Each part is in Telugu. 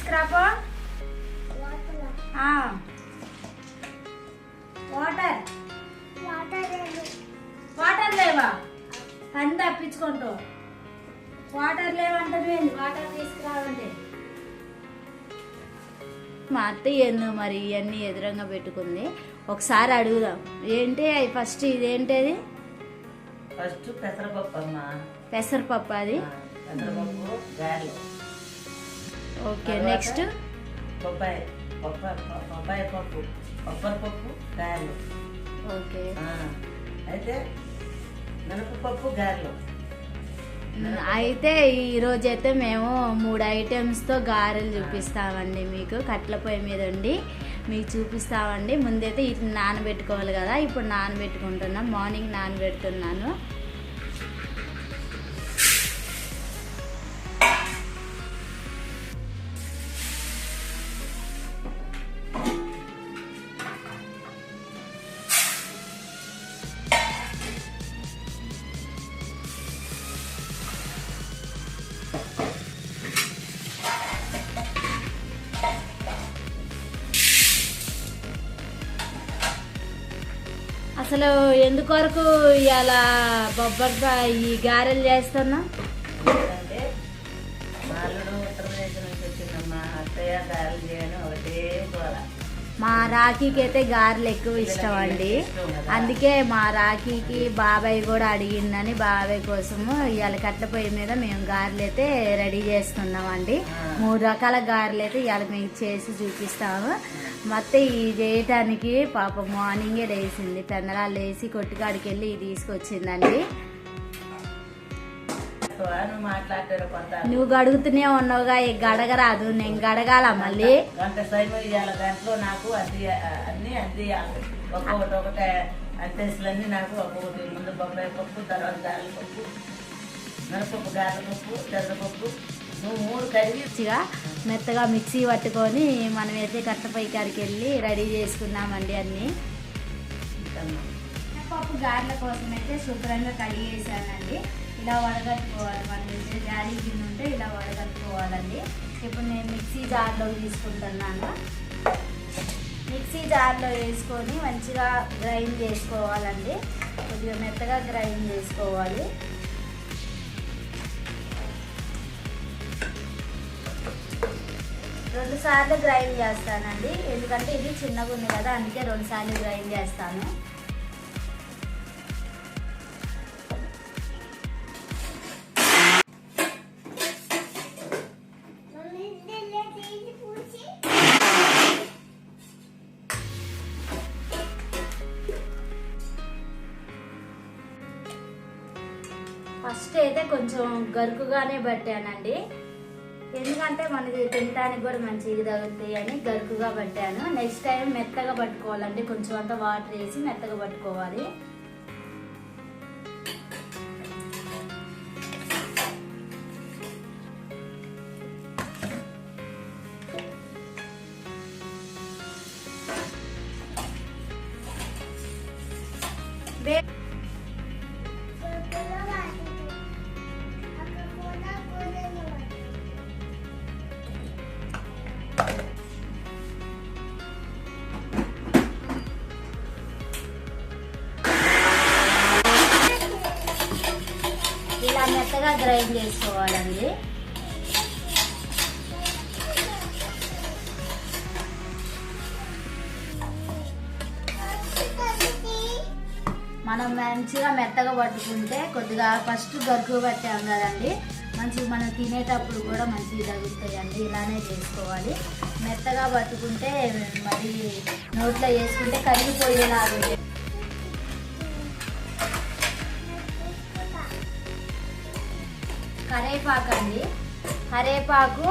తీసుకురాపో. వాటర్ వాటర్ లేవా? పని తప్పించుకుంటూ వాటర్ లేవంటే వాటర్ తీసుకురావంటే. మా అత్తయ్య ఏందో మరి ఇవన్నీ ఎదురంగా పెట్టుకుంది. ఒకసారి అడుగుదాం. ఏంటి అవి ఫస్ట్? ఇదేంటిది? ఫస్ట్ పెసరపప్పు అమ్మా. పెసరపప్పు అది. పెసరపప్పు గారెలు. ఓకే. నెక్స్ట్ బొబ్బాయి బొబ్బాయి పప్పు, కొబ్బరిపప్పు గారెలు. ఓకే. అయితే మినపప్పు గారెలు. అయితే ఈరోజైతే మేము 3 ఐటమ్స్తో గారెలు చూపిస్తామండి మీకు. కట్ల పొయ్యి మీద ఉండి మీకు చూపిస్తామండి. ముందైతే ఇట్లా నానబెట్టుకోవాలి కదా. ఇప్పుడు నానబెట్టుకుంటున్నాం. మార్నింగ్ నానబెడుతున్నాను. అసలు ఎందుకొరకు ఇవాళ బొబ్బరి ఈ గారెలు చేస్తున్నా? అంటే మాలుడు ఉత్తరప్రదేశ్ నుంచి వచ్చిందమ్మా. అత్తయ్య గారెలు చేయను ఒకటే కూర. మా రాఖీకి అయితే గారెలు ఎక్కువ ఇష్టం అండి. అందుకే మా రాఖీకి బాబాయ్ కూడా అడిగిందని బాబాయ్ కోసము ఇవాళ కట్ల పొయ్యి మీద మేము గారెలు అయితే రెడీ చేసుకున్నామండి. 3 రకాల గారెలు అయితే ఇవాళ మీకు చేసి చూపిస్తాము. మొత్తం ఇది చేయటానికి పాప మార్నింగే లేచింది. పెందరాలు లేచి కొట్టుకాడికి వెళ్ళి తీసుకొచ్చిందండి. నువ్వు గడుగుతూనే ఉన్నావుగా, గడగరాదు. నేను గడగాల మళ్ళీ. గంటలో నాకు అన్ని ఒక్కొక్కటి ఒకటే అంతేసులన్నీ నాకు ఒక్కొక్కటి. ముందు బొబ్బాయి పప్పు, తర్వాత గారెల పప్పు, మినపప్పు, గారెల పప్పు, పెసరపప్పు. నువ్వు 3 కలిగిగా మెత్తగా మిక్సీ పట్టుకొని మనమైతే కట్టపై కాడికి వెళ్ళి రెడీ చేసుకున్నామండి అన్నీ. పప్పు గారెల కోసం అయితే శుభ్రంగా కడిగేసానండి. ఇలా వడగట్టుకోవాలి. మన దగ్గర జాలి గిన్నె ఉంటే ఇలా వడగట్టుకోవాలండి. ఇప్పుడు నేను మిక్సీ జార్లో తీసుకుంటున్నాను. మిక్సీ జార్లో వేసుకొని మంచిగా గ్రైండ్ చేసుకోవాలండి. కొద్దిగా మెత్తగా గ్రైండ్ చేసుకోవాలి. రెండు సార్లు గ్రైండ్ చేస్తానండి. ఎందుకంటే ఇది చిన్నగా ఉంది కదా, అందుకే 2 సార్లు గ్రైండ్ చేస్తాను. ఫస్ట్ అయితే కొంచెం గరుకుగానే పట్టానండి. ఎందుకంటే మనకి తినడానికి కూడా మంచిగా తగులుతాయి అని గరుకుగా పట్టాను. నెక్స్ట్ టైం మెత్తగా పట్టుకోవాలండి. కొంచెం అంతా వాటర్ వేసి మెత్తగా పట్టుకోవాలి. ఇలా మెత్తగా గ్రైండ్ చేసుకోవాలండి. మనం మంచిగా మెత్తగా పట్టుకుంటే కొద్దిగా ఫస్ట్ గరుకు పట్టాం కదండి, మంచిగా మనం తినేటప్పుడు కూడా మంచిగా తగులుతాయండి. ఇలానే చేసుకోవాలి. మెత్తగా పట్టుకుంటే మరి నోట్లో వేసుకుంటే కరిగిపోయేలాగా. కరేపాకు అండి. కరేపాకు,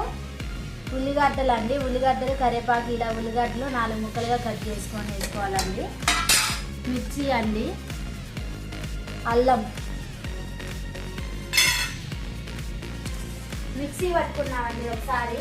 ఉల్లిగడ్డలు అండి. ఉల్లిగడ్డలు, కరేపాకు ఇలా ఉల్లిగడ్డలు 4 ముక్కలుగా కట్ చేసుకొని వేసుకోవాలండి. మిర్చి అండి, అల్లం మిక్సీ పట్టుకున్నామండి ఒకసారి.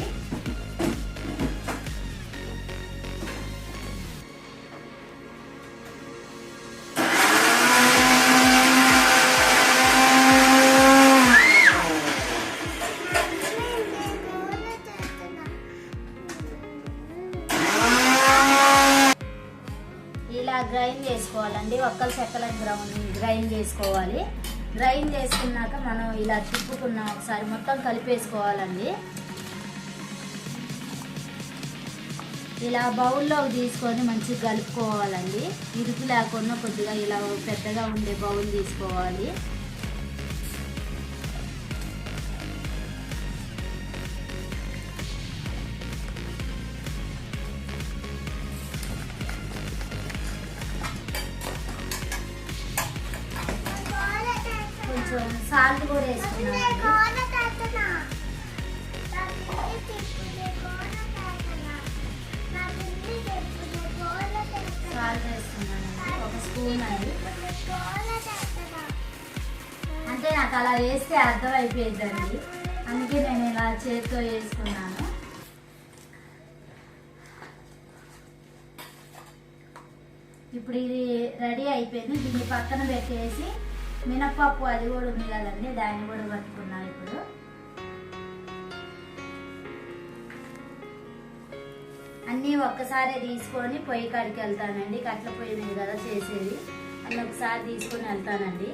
ఇలా గ్రైండ్ చేసుకోవాలండి. ఒక్కలు చెక్కలను గ్రైండ్ చేసుకోవాలి. గ్రైండ్ చేసుకున్నాక మనం ఇలా తిప్పుకున్నాం, ఒకసారి మొత్తం కలిపేసుకోవాలండి. ఇలా బౌల్లో తీసుకొని మంచిగా కలుపుకోవాలండి. ఇరుకు లేకుండా కొద్దిగా ఇలా పెద్దగా ఉండే బౌల్ తీసుకోవాలి. కొంచెం సాల్ట్ కూడా వేసుకున్నాం. సాల్ట్ వేస్తున్నానండి, ఒక స్పూన్ అండి. అంటే నాకు అలా వేస్తే అర్థం అయిపోయిందండి, అందుకే నేను ఇలా చేతితో వేసుకున్నాను. ఇప్పుడు ఇది రెడీ అయిపోయింది. దీన్ని పక్కన పెట్టేసి మినపప్పు అది కూడా ఉంది కదండి, దాన్ని కూడా పట్టుకున్నాను. ఇప్పుడు అన్నీ ఒక్కసారి తీసుకొని పొయ్యి కాడికి వెళ్తానండి. కట్ల పొయ్యి మీద కదా చేసేది, అన్నీ ఒకసారి తీసుకొని వెళ్తానండి.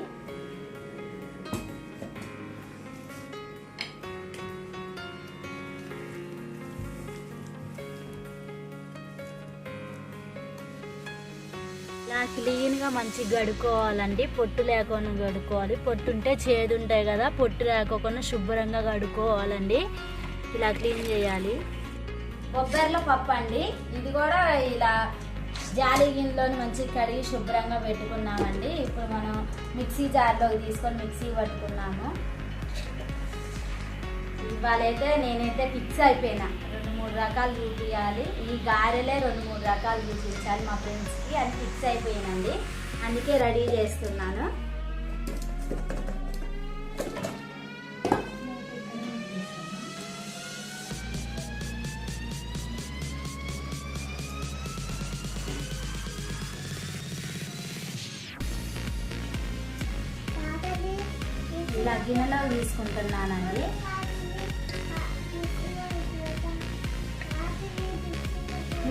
ఇలా క్లీన్గా మంచిగా గడుకోవాలండి. పొట్టు లేకుండా గడుకోవాలి. పొట్టు ఉంటే చేదు ఉంటాయి కదా, పొట్టు లేకోకుండా శుభ్రంగా గడుకోవాలండి. ఇలా క్లీన్ చేయాలి. కొబ్బరిలో పప్పు అండి, ఇది కూడా ఇలా జాలి గిన్నెలోని మంచిగా కడిగి శుభ్రంగా పెట్టుకున్నామండి. ఇప్పుడు మనం మిక్సీ జార్లోకి తీసుకొని మిక్సీ పట్టుకున్నాము. ఇవాళైతే నేనైతే ఫిక్స్ అయిపోయినా, 2-3 రకాలు చూపించాలి. ఈ గారెలే 2-3 రకాలు చూపించాలి మా ఫ్రెండ్స్కి అని ఫిక్స్ అయిపోయినండి. అందుకే రెడీ చేస్తున్నాను. ఇలా గిన్నెలో తీసుకుంటున్నానండి.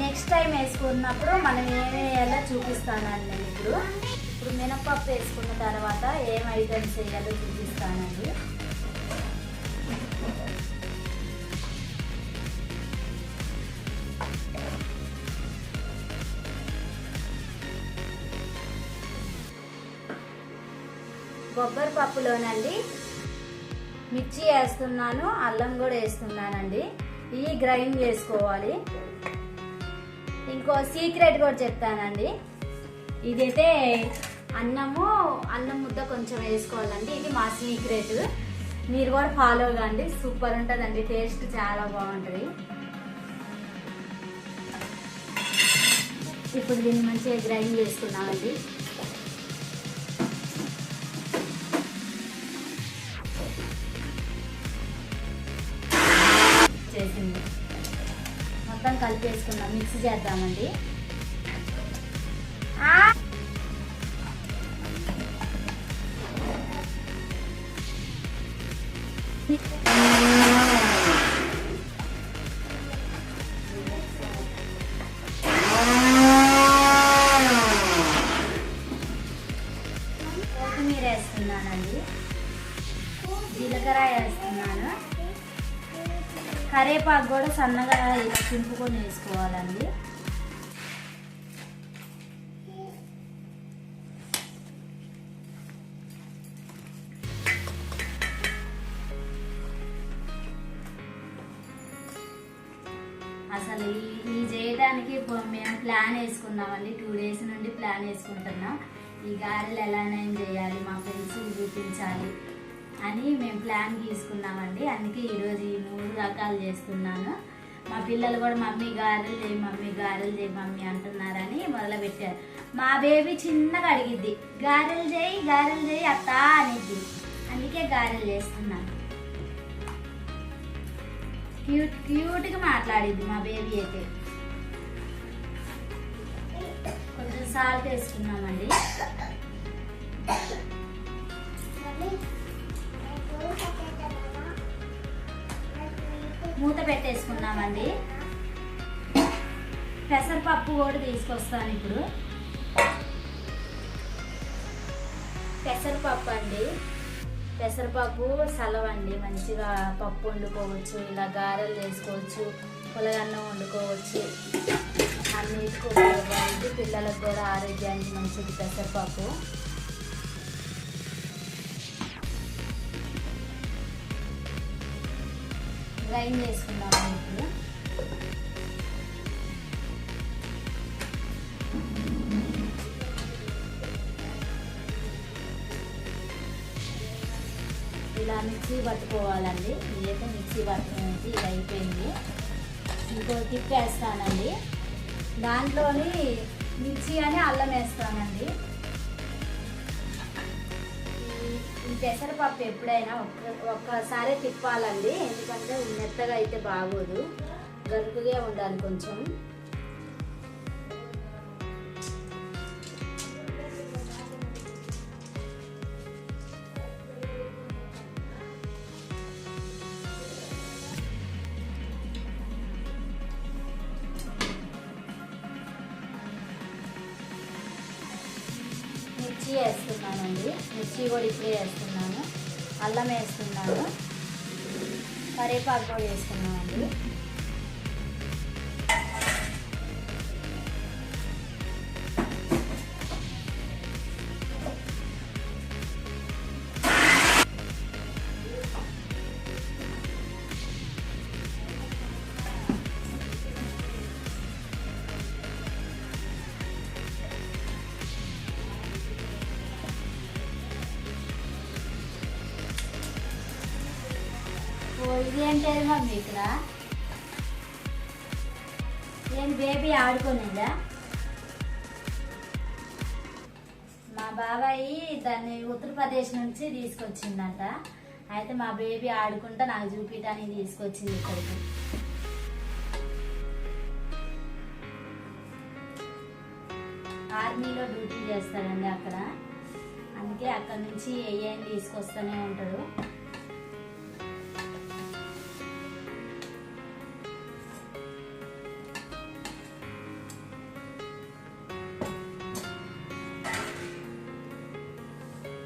నెక్స్ట్ టైం వేసుకున్నప్పుడు మనం ఏమి వేయాలో చూపిస్తానండి. నేను ఇప్పుడు మినపప్పు వేసుకున్న తర్వాత ఏం ఐటమ్స్ వేయాలో చూపిస్తానండి. కొబ్బరి పప్పులోనండి మిర్చి వేస్తున్నాను, అల్లం కూడా వేస్తున్నానండి. ఇవి గ్రైండ్ చేసుకోవాలి. ఇంకో సీక్రెట్ కూడా చెప్తానండి. ఇదైతే అన్నం ముద్ద కొంచెం వేసుకోవాలండి. ఇది మా సీక్రెట్, మీరు కూడా ఫాలో కండి. సూపర్ ఉంటుందండి, టేస్ట్ చాలా బాగుంటుంది. ఇప్పుడు దీన్ని మంచిగా గ్రైండ్ చేసుకున్నామండి. చేసింది మొత్తం కలిపేసుకున్నాం. మిక్స్ చేద్దామండి. కొత్తిమీర వేస్తున్నానండి, జీలకర్ర వేస్తున్నాను, కరేపాకు కూడా సన్నగా ఇలా చింపుకొని వేసుకోవాలండి. అసలు ఈ చేయడానికి మేము ప్లాన్ వేసుకున్నామండి. 2 డేస్ నుండి ప్లాన్ వేసుకుంటున్నాం. ఈ గారెలు ఎలానైనా చేయాలి, మా ఫ్రెండ్స్ చూపించాలి అని మేము ప్లాన్ తీసుకున్నామండి. అందుకే ఈరోజు ఈ 3 రకాలు చేస్తున్నాను. మా పిల్లలు కూడా మమ్మీ గారెలు చేయి, మమ్మీ గారెలు చేయి మమ్మీ అంటున్నారని మొదలుపెట్టారు. మా బేబీ చిన్నగా అడిగిద్ది, గారెలు చేయి అత్త అనిద్ది. అందుకే గారెలు చేస్తున్నాను. క్యూట్గా మాట్లాడిద్ది మా బేబీ అయితే. కొంచెం సాల్ట్ వేసుకున్నామండి. మూత పెట్టేసుకున్నామండి. పెసరపప్పు కూడా తీసుకొస్తాను ఇప్పుడు. పెసరపప్పు అండి. పెసరపప్పు సలవండి, మంచిగా పప్పు వండుకోవచ్చు, ఇలా గారెలు చేసుకోవచ్చు, పులగన్నం వండుకోవచ్చు, అన్నిటికీ ఉపయోగపడుతుంది. పిల్లలకు కూడా ఆరోగ్యానికి మంచిది పెసరపప్పు. గ్రైండ్ చేసుకున్నాము ఇప్పుడు. ఇలా మిక్సీ పట్టుకోవాలండి. ఇదైతే మిక్సీ పట్టుకునేది ఇది అయిపోయింది. ఇంకో టిప్ వేస్తానండి, దాంట్లోని మిర్చి అని అల్లం వేస్తానండి. ఈ పెసరపప్పు ఎప్పుడైనా ఒక్కసారి తిప్పాలండి, ఎందుకంటే మెత్తగా అయితే బాగోదు, గరుకుగా ఉండాలి కొంచెం. మిర్చి వేస్తున్నానండి, మిర్చి కూడా ఇప్పుడే వేస్తున్నాను. అల్లం వేస్తున్నాను, కరివేపాకు కూడా వేస్తున్నానండి. ఇది ఏంటది మమ్మీ ఇక్కడ? నేను బేబీ ఆడుకోనిందా? మా బాబాయి దాన్ని ఉత్తరప్రదేశ్ నుంచి తీసుకొచ్చిందంట. అయితే మా బేబీ ఆడుకుంటా నాకు చూపించడానికి తీసుకొచ్చింది ఇక్కడికి. ఆర్మీలో డ్యూటీ చేస్తాడండి అక్కడ, అందుకే అక్కడ నుంచి ఏం తీసుకొస్తూనే ఉంటాడు.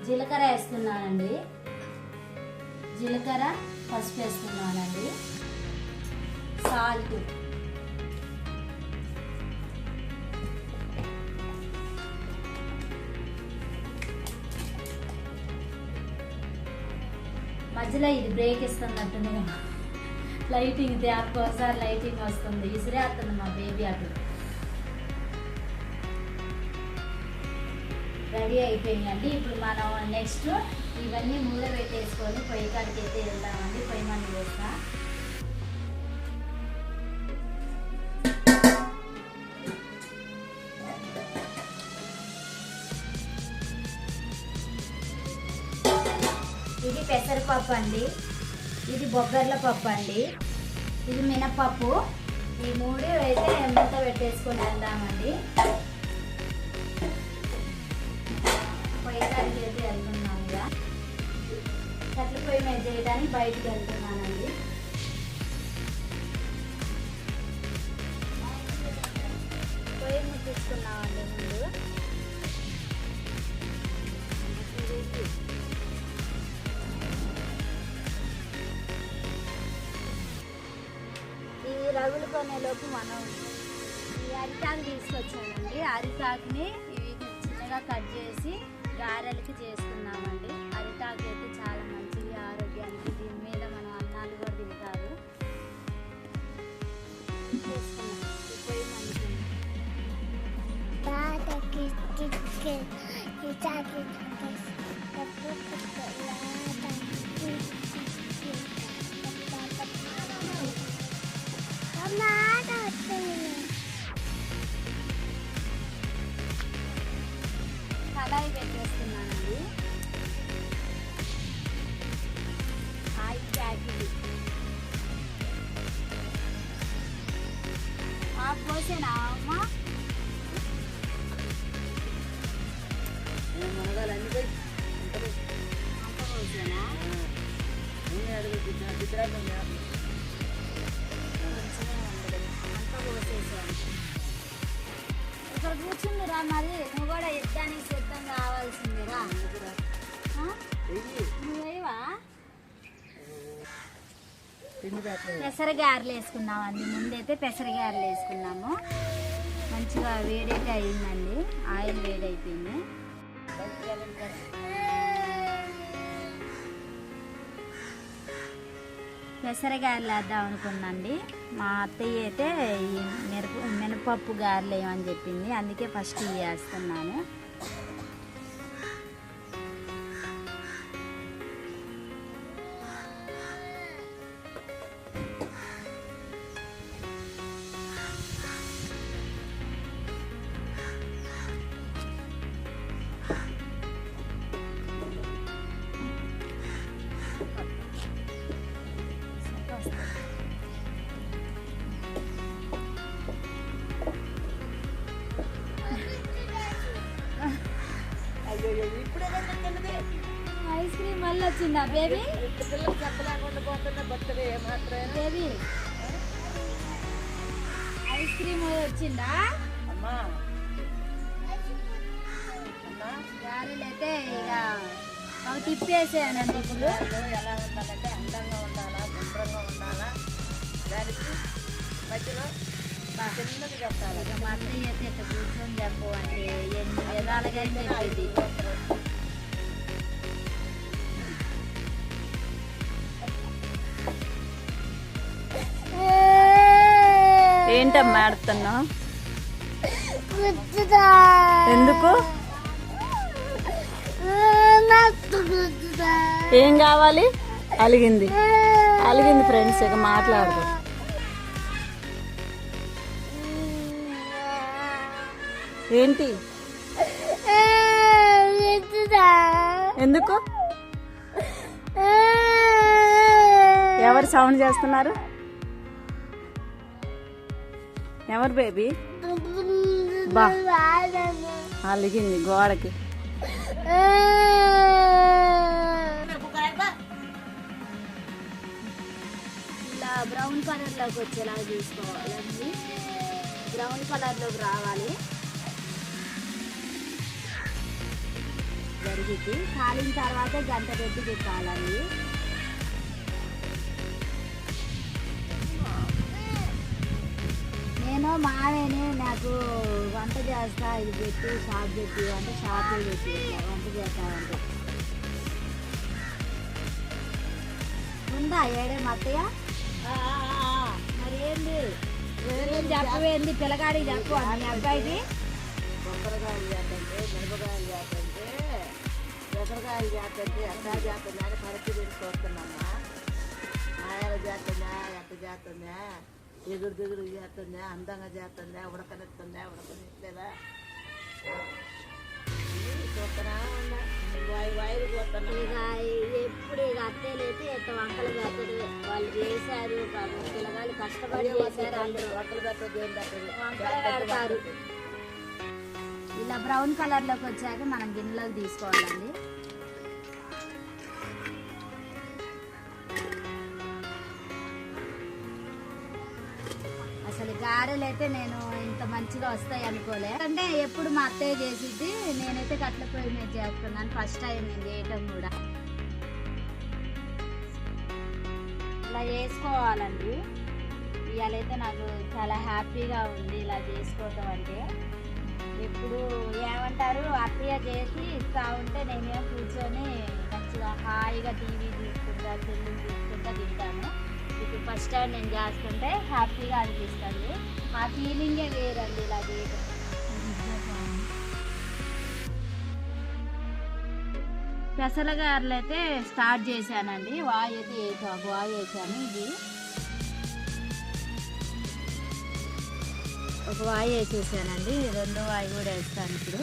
జీలకర్ర వేస్తున్నానండి, జీలకర్ర, పసుపు వేస్తున్నానండి, సాల్ట్, మధ్యలో ఇది బ్రేక్ ఇస్తున్నట్టుంది, లైటింగ్ ట్యాప్ ఒకసారి లైటింగ్ వస్తుంది, ఇసిరేస్తుంది మా బేబీ అటు. రెడీ అయిపోయిందండి. ఇప్పుడు మనం నెక్స్ట్ ఇవన్నీ మూల పెట్టేసుకొని పొయ్యి కాడికి అయితే వెళ్దామండి. పొయ్యి మంది వేస్తా. ఇది పెసరపప్పు అండి, ఇది బొబ్బర్ల పప్పు అండి, ఇది మినపప్పు. ఈ మూడు అయితే మూత పెట్టేసుకొని వెళ్దామండి. పొయ్యికాడికి అయితే వెళ్తున్నాను, ఇక కట్ల పొయ్యి మీద చేయడానికి బయటికి వెళ్తున్నానండి. పొయ్యి ముట్టించుకున్నామండి ముందు. ఈ రగులు కొనేలోపు మనం ఈ అరిటాకు తీసుకొచ్చానండి. అరిటాకుని ఇవి చిన్నగా కట్ చేసి గారెలకి చేసుకున్నామండి. అరిటాకు అయితే చాలా మంచిది ఆరోగ్యానికి. దీని మీద మనం అన్నాలు కూడా తింటారు. కడాయి పెట్టేస్తున్నానండి. ఆయిల్ ప్యాకెట్ పోసేనా అమ్మ? అంత పోసేనా? అంత పోసేసాను. ఇక్కడ కూర్చుందిరా మరి. యుద్ధానికి సిద్ధం కావాల్సిందిరా. నువ్వేవా పెసర గారెలు వేసుకున్నామండి. ముందైతే పెసర గారెలు వేసుకున్నాము. మంచిగా వేడైతే అయిందండి, ఆయిల్ వేడైపోయింది. పెసర గారెలు వేద్దాం అనుకున్నాండి. మా అత్తయ్య అయితే ఈ మినపప్పు గారెలు వేయమని చెప్పింది, అందుకే ఫస్ట్ ఇవి వేస్తున్నాను. ఐస్ క్రీమ్ మళ్ళీ వచ్చిందా బేబీ? చెప్పలేకుండా పోతున్నా బర్త్డే ఏమాత్రం బేబీ ఐస్ క్రీమ్ వచ్చిందా? అమ్మా గారెలు అయితే ఇక అవి తిప్పేసానండి. ఇప్పుడు ఎలా ఉండాలంటే అందంగా ఉండాలా, గుండ్రంగా ఉండాలా, దానికి మధ్యలో చిన్నది చెప్పాలి. ఇక మా అత్తయ్య అయితే ఇట్లా కూర్చొని చెప్పు అంటే ఎన్ని విధాలుగా చెప్పేది. ఏంటమ్మా ఆడుతున్నావు? ఎందుకు? ఏం కావాలి? అలిగింది ఫ్రెండ్స్, ఇక మాట్లాడదు. ఏంటి? ఎందుకు? ఎవరు సౌండ్ చేస్తున్నారు? ఎవరు బేబీ? బా అలిగింది గోడకి. ఇలా బ్రౌన్ కలర్లోకి వచ్చేలా చూసుకోవాలండి. బ్రౌన్ కలర్లోకి రావాలి. జరిగింది కాలిన తర్వాత గంట పెట్టి తిప్పాలండి. నేను మావేనే నాకు వంట చేస్తా, ఇది పెట్టి షాప్ పెట్టి అంటే షాప్ పెట్టి వంట చేస్తామంటే ఉందా ఏడే మత్తయ్య? మరి ఏంది చెప్పవేంది? పిల్లగాడికి చెప్పు మీ అబ్బాయికి. కొబ్బరికాయలు చేస్తుంటే, మిరపకాయలు చేస్తుంటే, పెసరకాయలు చేస్తుంటే ఎట్లా చేస్తుందా అని పరిస్థితి చూస్తున్నామ్మా. మాయాలు చేస్తుందా, ఎట్ట చేస్తుందా, ఎగురు దిగురు చేస్తుందా, అందంగా చేస్తుందా, ఉడకనిస్తుందా, ఉడకనిస్తలేదా చూస్తున్నా ఉన్నా. వాయిలు చూస్తున్నా. ఇక ఎప్పుడు ఇక అత్తేలైతే ఎట్ట వంటలు పెట్టదు. వాళ్ళు చేశారు పాపం, పిల్లగాళ్ళు కష్టపడి చేశారు. అందరూ వంటలు పెట్టదు, ఏం పెట్టదు, వంటలు పెడతారు. ఇలా బ్రౌన్ కలర్లోకి వచ్చాక మనం గిన్నెలోకి తీసుకోవాలండి. అసలు గారెలు అయితే నేను ఇంత మంచిగా వస్తాయి అనుకోలే. అంటే ఎప్పుడు మా అత్తయ్య చేసిద్ది, నేనైతే కట్ల పొయ్యి మీద చేస్తున్నాను. ఫస్ట్ టైం నేను చేయటం కూడా. ఇలా చేసుకోవాలండి. ఇవాళైతే నాకు చాలా హ్యాపీగా ఉంది ఇలా చేసుకోవటం అంటే. ఇప్పుడు ఏమంటారు, అత్తయ్య చేసి ఇస్తా ఉంటే నేనేం కూర్చొని మంచిగా హాయిగా టీవీ చూసుకుంటా, సెల్లు చూసుకుంటా తింటాను. ఇప్పుడు ఫస్ట్ టైం నేను చేస్తుంటే హ్యాపీగా అనిపిస్తుంది. ఆ ఫీలింగే వేరండి ఇలా చేయటం. పెసల గారెలు అయితే స్టార్ట్ చేశానండి. వాయి అయితే వేసాను. ఇది ఒక వాయి వేసేసానండి, రెండో వాయి కూడా వేస్తాను ఇప్పుడు.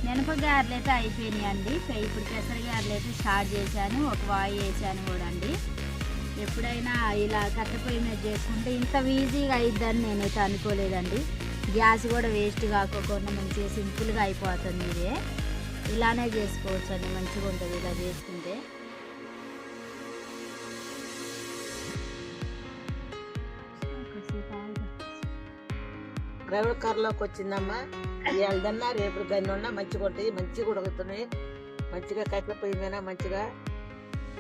మినపగారెలు అయితే అయిపోయినాయి అండి. ఇప్పుడు పెసర గారెలు అయితే స్టార్ట్ చేశాను. ఒక వాయి వేసాను కూడా అండి. ఎప్పుడైనా ఇలా కట్టెపొయ్యి మీద చేసుకుంటే ఇంత ఈజీగా అయిద్దని నేనైతే అనుకోలేదండి. గ్యాస్ కూడా వేస్ట్ కాకోకుండా మంచిగా సింపుల్గా అయిపోతుంది. ఇదే ఇలానే చేసుకోవచ్చు అండి, మంచిగా ఉంటుంది ఇలా చేసుకుంటే. ప్రైవేట్ కార్లోకి వచ్చిందమ్మా. వెళ్దన్నా రేపు గన్ని ఉన్నా మంచిగా ఉంటాయి, మంచిగా ఉడుకుతున్నాయి, మంచిగా కట్టెల పొయ్యి మీద మంచిగా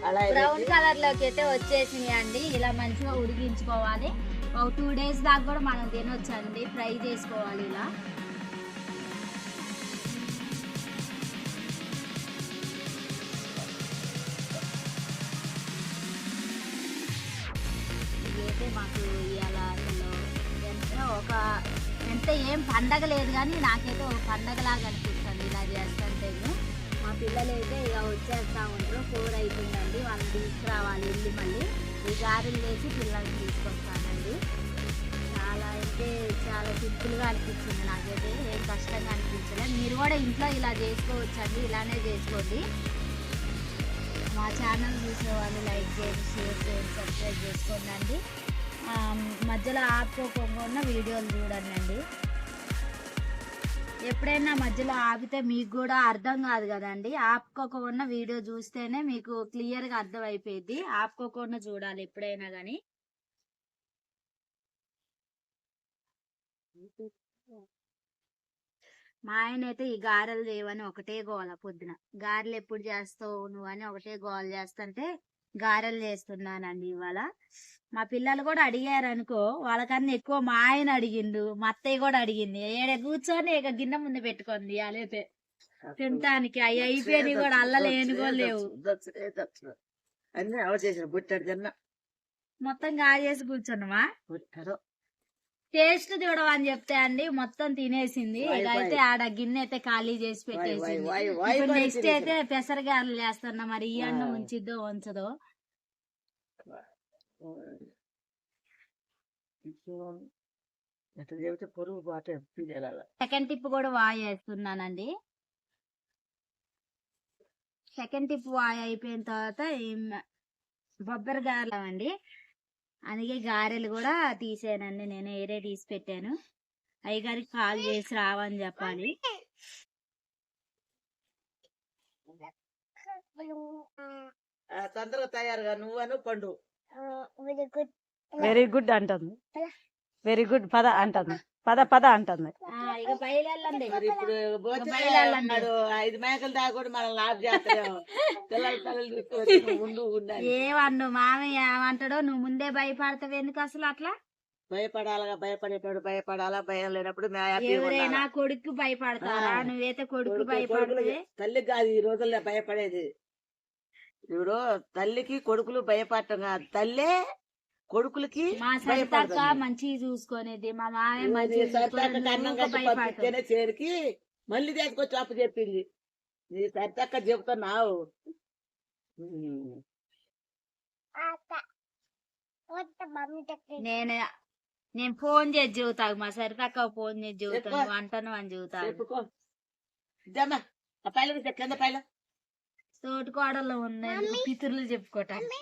అలా బ్రౌన్ కలర్ లోకి అయితే వచ్చేసినాయి అండి. ఇలా మంచిగా ఉడికించుకోవాలి. ఒక 2 days దాకా కూడా మనం తినొచ్చు అండి. ఫ్రై చేసుకోవాలి ఇలా. ఇదైతే మాకు ఇవాళ అసలు ఎంత ఏం పండగ లేదు కానీ నాకైతే ఒక పండగలాగా అనిపిస్తుంది ఇలా చేస్తుంటే. మా పిల్లలు అయితే ఇక వచ్చేస్తా ఉంటారు. 4 అయిపోయిందండి, వాళ్ళని తీసుకురావాలి వెళ్ళి మళ్ళీ ఈ గారెలు వేసి పిల్లల్ని తీసుకొస్తానండి. చాలా సింపుల్గా అనిపించింది నాకైతే, ఏం కష్టంగా అనిపించలేదు. మీరు కూడా ఇంట్లో ఇలా చేసుకోవచ్చండి, ఇలానే చేసుకోండి. మా ఛానల్ చూసే వాళ్ళు లైక్ చేయండి, షేర్ చేయండి, సబ్స్క్రైబ్ చేసుకోండి అండి. మధ్యలో ఆపుకోకుండా వీడియోలు చూడండి. ఎప్పుడైనా మధ్యలో ఆపితే మీకు కూడా అర్థం కాదు కదండి. ఆపుకోకుండా వీడియో చూస్తేనే మీకు క్లియర్గా అర్థం అయిపోయింది. ఆపుకోకుండా చూడాలి ఎప్పుడైనా కానీ. మా ఆయన అయితే ఈ గారెలు చేయవని ఒకటే గోల, పొద్దున గారెలు ఎప్పుడు చేస్తావు నువ్వు అని ఒకటే గోల చేస్తుంటే గారెలు చేస్తున్నానండి ఇవాళ. మా పిల్లలు కూడా అడిగారు అనుకో, వాళ్ళకన్నా ఎక్కువ మా ఆయన అడిగిండు, మా అత్తయ్య కూడా అడిగింది. ఏడ కూర్చొని ఇక గిన్నె ముందు పెట్టుకుంది అలాగే తినటానికి. అవి అయిపోయినాయి కూడా, అల్లలేని కూడా లేవు, అన్ని అవర్ చేసిన బుట్టాడు తిన్నా మొత్తం గాజేసి కూర్చున్నామా. టేస్ట్ చూడమని చెప్తే అండి మొత్తం తినేసింది. ఇక అయితే ఆడ గిన్నె అయితే ఖాళీ చేసి పెట్టేసింది. నెక్స్ట్ అయితే పెసరగారలు చేస్తున్నా, మరి ఈ అన్నం ఉంచిద్దో ఉంచదో. సెకండ్ టిప్ కూడా వాయి వేస్తున్నానండి. సెకండ్ టిప్ వాయి అయిపోయిన తర్వాత బొబ్బరి గారెలు అండి. అందుకే గారెలు కూడా తీసానండి, నేను ఏరే తీసి పెట్టాను. అయ్యగారికి కాల్ చేసి రావని చెప్పాలి. తొందరగా తయారుగా నువ్వను పండు. వెరీ గుడ్ అంటుంది, వెరీ గుడ్ పద అంటుంది, పద పద అంటుంది. ఇక బయలుదేరండి. మరి ఇప్పుడు భోజనాడు 5 మేకలు దాకా కూడా మనం లాభ చేస్తాం. పిల్లలు ముందు ఉండాలి. ఏమన్ను మామయ్య ఏమంటాడో, నువ్వు ముందే భయపడతావు ఎందుకు అసలు అట్లా? భయపడాలగా, భయపడేటప్పుడు భయపడాలా, భయం లేనప్పుడు ఎవరైనా కొడుకు భయపడతారా? నువ్వైతే కొడుకు భయపడతావే. తల్లికి కాదు ఈ రోజుల్లో భయపడేది. ఇప్పుడు తల్లికి కొడుకులు భయపడటం కాదు, తల్లే కొడుకులకి మా సరితక్క మంచిగా చూసుకునేది, మా మామయ్య మంచిగా చేరికి మళ్ళీ తీసుకొచ్చి అప్పు చెప్పింది. నీ సరితక్క చెబుతున్నావు. నేను ఫోన్ చేసి చెబుతాను, మా సరితక్క ఫోన్ చేసి చెబుతాను అంటాను అని చెబుతాను. తోటి కోడల్లో ఉన్నాయి పితుర్లు చెప్పుకోవటానికి.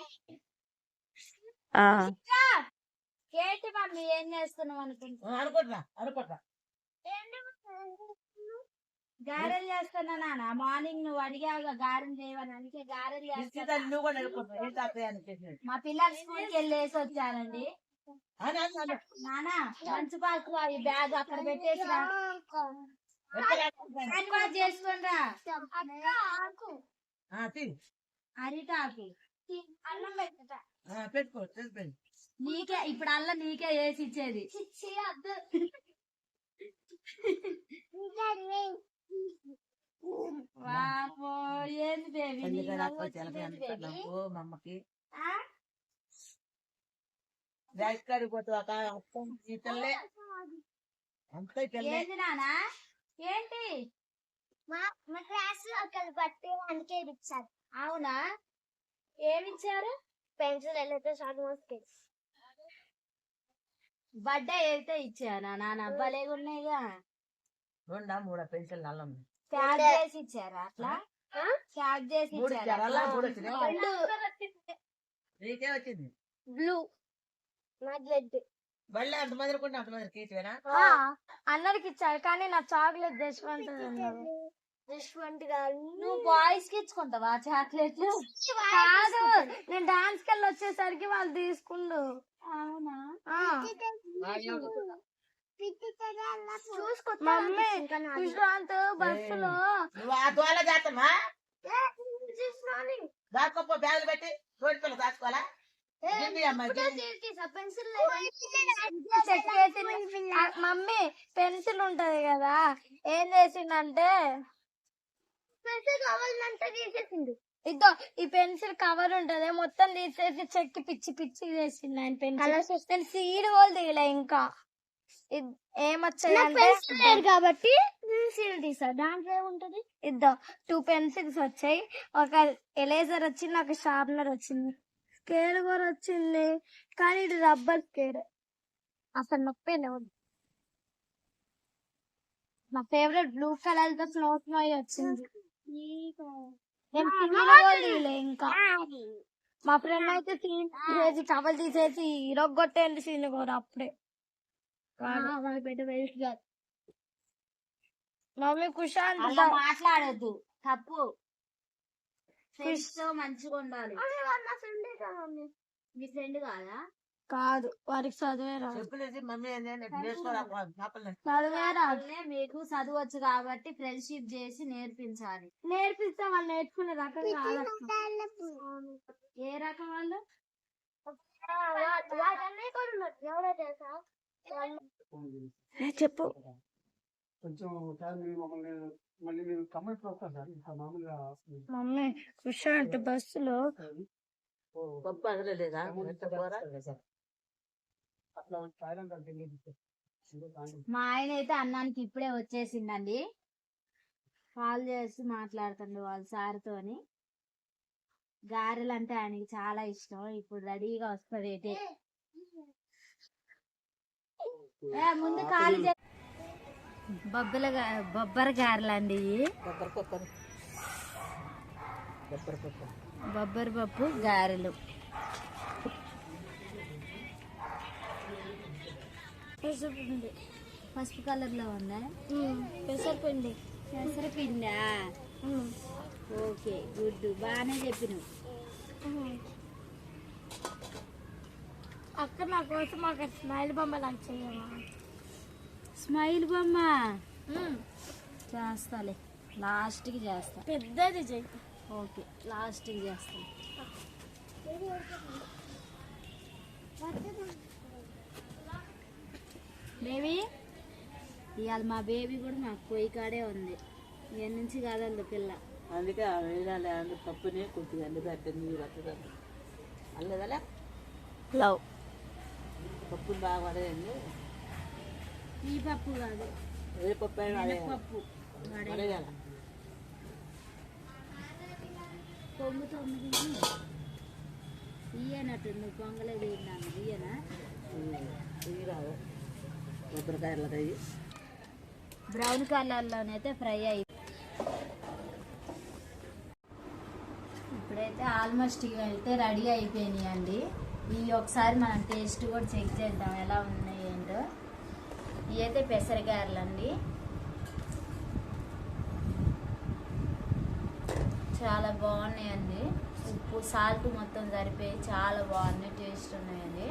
ఏంటి మమ్మీ ఏం చేస్తున్నావు అనుకుంటా గారెలు చేస్తున్నా నాన్న. మార్నింగ్ నువ్వు అడిగావుగా గారెలు చేయవని, అందుకే గారెలు చేస్తా. మా పిల్లలు స్కూల్కి వెళ్ళేసి వచ్చానండి. నాన్న మంచి పాకు ఈ బ్యాగ్ అక్కడ పెట్టేసి చేసుకోండిరా. అరిటాకు అన్నం పెట్టుతా పెట్టుకో. నీకే ఇప్పుడు అల్ల నీకే వేసి ఇచ్చేది. ఏంది బేబీ మమ్మకి రాజకాడి పోతాక ఏంది నానా? ఏంటి అవునా? ఏమిచ్చారు? పెన్సిల్ అయితే షార్ట్ మోస్కి బర్త్డే అయితే ఇచ్చానా నాన్న? భలేగా ఉన్నాయిగా. 2-3 పెన్సిల్ నల్లం ప్యాక్ చేసి ఇచ్చారా? అట్లా ప్యాక్ చేసి ఇచ్చారా? నీకే వచ్చింది బ్లూ రెడ్. బళ్ళ అంత మంది అంత మంది కీచవేనా? అందరికి ఇచ్చారు కానీ నా చాక్లెట్ దేశవంతుడు దుష్వంత్ గారు నువ్వు బాయ్స్ కి ఇచ్చుకుంటావా చాక్లెట్లు? కాదు, నేను డాన్స్ కెళ్ళి వచ్చేసరికి వాళ్ళు తీసుకుండు. అవునా? మమ్మీ విశ్రాంత్ బస్సులో నువ్వు ఆ దోల చేస్తామా దాచుకోపో బ్యాగులు పెట్టి తోటి పిల్ల దాచుకోవాలా మమ్మీ పెన్సిల్ ఉంటది కదా, ఏం చేసిందంటే తీసేసిండు. ఇదో ఈ పెన్సిల్ కవర్ ఉంటది మొత్తం తీసేసి చెక్కి పిచ్చి పిచ్చి చేసింది ఆయన పెన్సిల్. నేను సీడ్ కూడా తీయలే ఇంకా. ఏమొచ్చాయి కాబట్టి సీడ్ తీసా. దాంట్లో ఏముంటది? ఇద్దో 2 పెన్సిల్స్ వచ్చాయి, ఒక ఎరేజర్ వచ్చింది, ఒక షార్ప్నర్ వచ్చింది, స్కేల్ కూడా వచ్చింది. కానీ ఇది రబ్బర్ స్కేల్, అసలు నొప్పి లేవు. నా ఫేవరెట్ బ్లూ కలర్ తో స్నో స్నో వచ్చింది. నేను తీయలే ఇంకా. మా ఫ్రెండ్ అయితే తీసి కవర్ తీసేసి ఇరగొట్టేది సీన్ కూడా అప్పుడే. మమ్మీ కుషాన్ అలా మాట్లాడొద్దు, తప్పు. ఫ్రెండ్స్ తో మంచిగా ఉండాలి. మీ ఫ్రెండ్ కాదా? కాదు, వారికి చదివే రాదు. చెప్పులేసి మమ్మీ నేర్చుకోరా చదివే రాదు. మీకు చదవచ్చు కాబట్టి ఫ్రెండ్షిప్ చేసి నేర్పించాలి. నేర్పిస్తే వాళ్ళు నేర్చుకునే రకం కాదు. ఏ రకం వాళ్ళు? చెప్పు. కొంచెం మళ్ళీ నేను కమెంట్ వస్తాను సార్ ఇంకా మామూలుగా మమ్మీ కుషాంట్ బస్సులో గొప్ప అదలేదా అట్లా థాయిలాండ్ తెలియదు. మా ఆయన అయితే అన్నానికి ఇప్పుడే వచ్చేసిందండి. కాల్ చేసి మాట్లాడుతుండు వాళ్ళ సార్తోని. గారెలు అంటే ఆయనకి చాలా ఇష్టం. ఇప్పుడు రెడీగా వస్తుంది. అయితే ముందు కాలు బొబ్బర గారెలు అండి. బొబ్బరి పప్పు గారెలు. పెసరపిండి. పసుపు కలర్ లో ఉందా? పెసరపిండి. పెసరపిండా? ఓకే, గుడ్, బాగానే చెప్పినావు. అక్క నా కోసం ఒక స్మైల్ బొమ్మ నాకు చేయవా? స్మైల్ బొమ్మ చేస్తాలే, లాస్ట్కి చేస్తా. పెద్దది చెయ్యి. ఓకే, లాస్ట్కి చేస్తా. బేబీ, ఇవాళ మా బేబీ కూడా నాకు పొయ్యి కాడే ఉంది. ఇక్కడి నుంచి కాదండి పిల్ల. అందుకే వేయాలి. అందుకు పప్పుని కొద్దిగా అన్ని పెట్టింది అల్లదలే లవ్ పప్పుని బాగా పడేయండి. ఈ పప్పు కాదు, ఏ పప్పు అయినా పప్పు పడేయాల. పొంగుతుంది. ఇయ్యనట్టుంది, పొంగలేదు తిన్నాను. ఇయ్యనా? ఇవి రావు కొబ్బరికాయలు అయ్యి బ్రౌన్ కలర్లోనైతే ఫ్రై అయ్యి. ఇప్పుడైతే ఆల్మోస్ట్ ఇవైతే రెడీ అయిపోయినాయి అండి. ఇవి ఒకసారి మనం టేస్ట్ కూడా చెక్ చేద్దాం ఎలా ఉన్నాయి ఏంటో. ఇవైతే పెసరగారెలు అండి. చాలా బాగున్నాయండి. ఉప్పు సాల్ట్ మొత్తం సరిపోయి చాలా బాగున్నాయి, టేస్ట్ ఉన్నాయండి.